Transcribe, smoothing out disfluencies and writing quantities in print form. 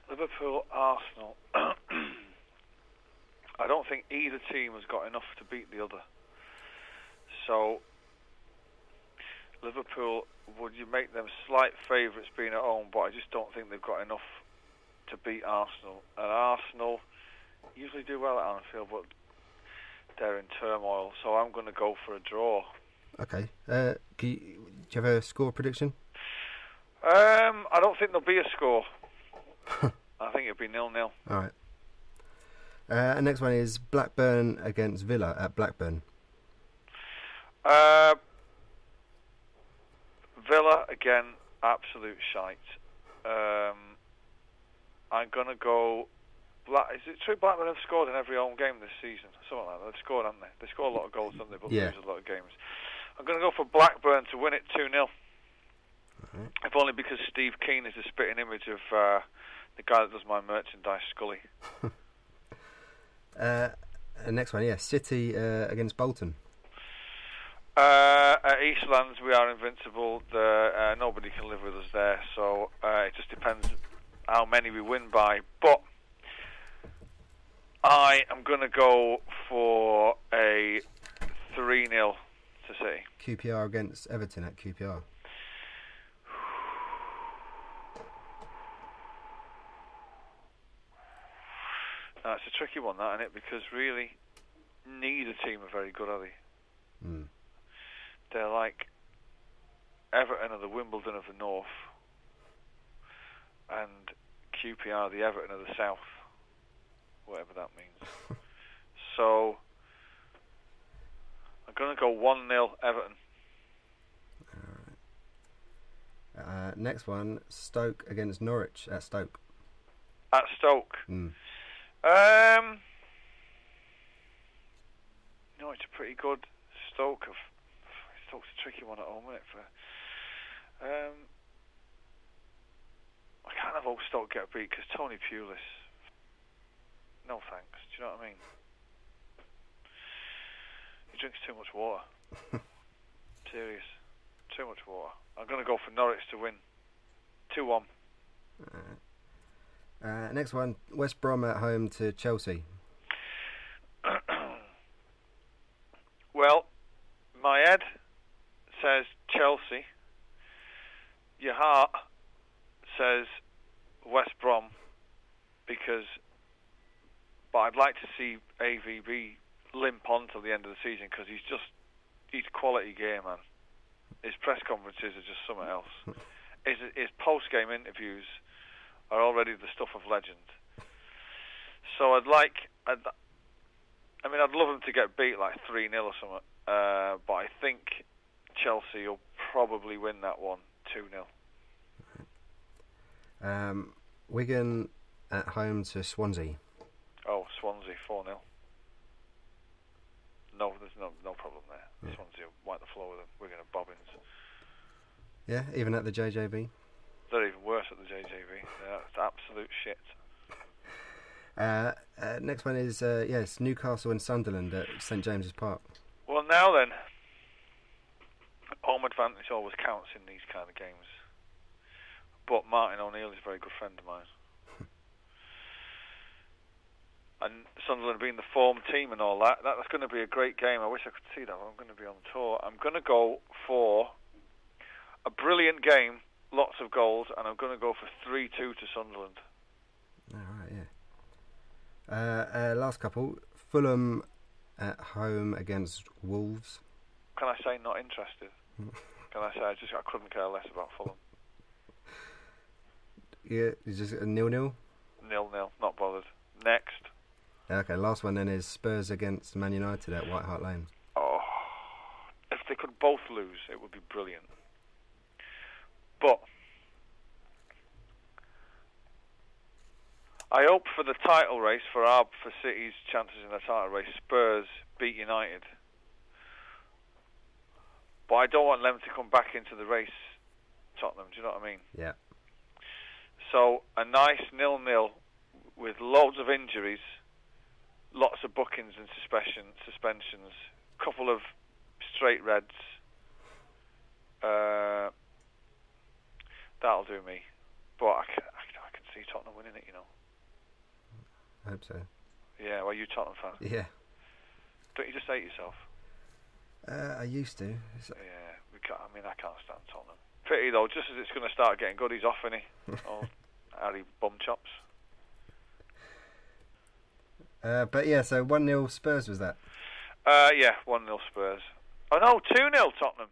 Liverpool, Arsenal. I don't think either team has got enough to beat the other. So, Liverpool, would you make them slight favourites being at home, but I just don't think they've got enough to beat Arsenal. And Arsenal usually do well at Anfield, but they're in turmoil, so I'm going to go for a draw. Okay. Do you have a score prediction? I don't think there'll be a score. I think it'll be 0-0. All right. Next one is Blackburn against Villa at Blackburn. Villa, again, absolute shite. I'm going to go... Is it true Blackburn have scored in every home game this season? Something like that. They've scored, haven't they? They score a lot of goals, don't they? But lose a lot of games. I'm going to go for Blackburn to win it 2-0. Right. If only because Steve Keane is a spitting image of the guy that does my merchandise, Scully. Next one, City against Bolton. At Eastlands, we are invincible. Nobody can live with us there, so it just depends how many we win by. But I am going to go for a 3-0 to City. QPR against Everton at QPR. It's a tricky one, that, isn't it? Because really, neither team are very good, are they? Mm. They're like Everton are the Wimbledon of the North, and QPR the Everton of the South, whatever that means. So, I'm going to go 1-0 Everton. Next one, Stoke against Norwich at Stoke. At Stoke? Norwich are pretty good. Stoke's a tricky one at home, isn't it? I can't have hope Stoke get beat because Tony Pulis. No thanks. Do you know what I mean? He drinks too much water. Serious. Too much water. I'm going to go for Norwich to win. 2-1. Next one, West Brom at home to Chelsea. Well, my head says Chelsea. Your heart says West Brom, but I'd like to see AVB limp on till the end of the season because he's quality game, man. His press conferences are just something else. His post-game interviews are already the stuff of legend. So I'd love him to get beat like 3-0 or something. But I think Chelsea will probably win that one 2-0. Wigan at home to Swansea. Oh, Swansea 4-0. No, there's no problem there. Yeah. Swansea will wipe the floor with them. Wigan and Bobbins. Yeah, even at the JJB. They're even worse at the JJB. It's absolute shit. Next one is it's Newcastle and Sunderland at St James's Park. Well, now then, home advantage always counts in these kind of games. But Martin O'Neill is a very good friend of mine. And Sunderland being the form team and all that, that's going to be a great game. I wish I could see that, but I'm going to be on tour. I'm going to go for a brilliant game, lots of goals, and I'm going to go for 3-2 to Sunderland. Alright, yeah. Last couple, Fulham at home against Wolves. Can I say not interested? Can I say I couldn't care less about Fulham? Yeah, it's just a 0-0? 0-0, not bothered. Next. Okay, last one then is Spurs against Man United at White Hart Lane. Oh, if they could both lose, it would be brilliant. But I hope for the title race, for City's chances in the title race, Spurs beat United. But I don't want them to come back into the race, Tottenham, do you know what I mean? Yeah. So a nice 0-0 with loads of injuries, lots of bookings and suspensions, couple of straight reds. That'll do me. But I can see Tottenham winning it, you know. I hope so. Yeah, well, you Tottenham fan. Yeah. Don't you just hate yourself? I used to. Yeah, I can't stand Tottenham. Pity though, just as it's going to start getting good, he's off, isn't he? Oh, Harry Bumchops. But yeah, so 1-0 Spurs was that? Yeah, 1-0 Spurs. Oh no, 2-0 Tottenham.